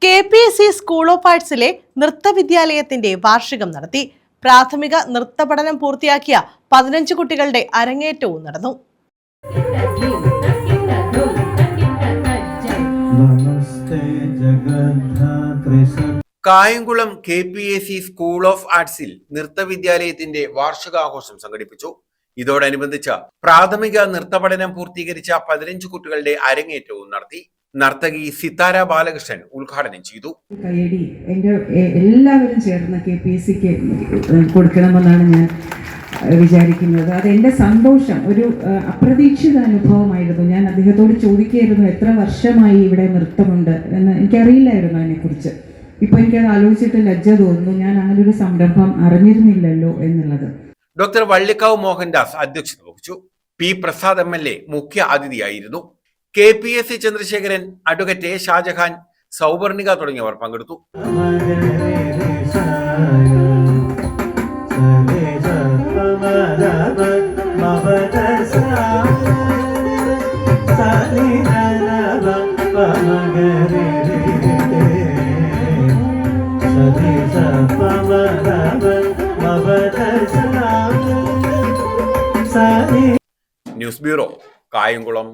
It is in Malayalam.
KPSC സ്കൂൾ ഓഫ് ആർട്സിലെ നൃത്തവിദ്യാലയത്തിന്റെ വാർഷികം നടത്തി. പ്രാഥമിക നൃത്ത പഠനം പൂർത്തിയാക്കിയ 15 കുട്ടികളുടെ അരങ്ങേറ്റവും നടന്നു. കായംകുളം KPSC സ്കൂൾ ഓഫ് ആർട്സിൽ നൃത്തവിദ്യാലയത്തിന്റെ വാർഷികാഘോഷം സംഘടിപ്പിച്ചു. ഇതോടനുബന്ധിച്ച് പ്രാഥമിക നൃത്ത പഠനം പൂർത്തീകരിച്ച 15 കുട്ടികളുടെ അരങ്ങേറ്റവും നടത്തി. നർത്തകി സിതാര ബാലകൃഷ്ണൻ ഉദ്ഘാടനം ചെയ്തു. കയ്യടി എല്ലാവരും ചേർന്ന് KPSCക്ക് കൊടുക്കണമെന്നാണ് ഞാൻ വിചാരിക്കുന്നത്. അത് എൻ്റെ സന്തോഷം, ഒരു അപ്രതീക്ഷിത അനുഭവമായിരുന്നു. ഞാൻ അദ്ദേഹത്തോട് ചോദിക്കുകയായിരുന്നു, എത്ര വർഷമായി ഇവിടെ നൃത്തമുണ്ട് എന്ന്. എനിക്കറിയില്ലായിരുന്നു അതിനെക്കുറിച്ച്. ഇപ്പോൾ എനിക്കത് ആലോചിച്ചിട്ട് ലജ്ജ തോന്നുന്നു. ഞാൻ അങ്ങനെ ഒരു സംരംഭം അറിഞ്ഞിരുന്നില്ലല്ലോ എന്നുള്ളത്. ഡോക്ടർ വള്ളിക്കാവ് മോഹൻദാസ് അധ്യക്ഷത വഹിച്ചു. P. പ്രസാദ് MLA മുഖ്യ അതിഥിയായിരുന്നു. KPSC Chandrasekharan, advocate A. Shajahan, Sauvarnika തുടങ്ങിയവർ പങ്കെടുത്തു. News bureau, Kayamkulam.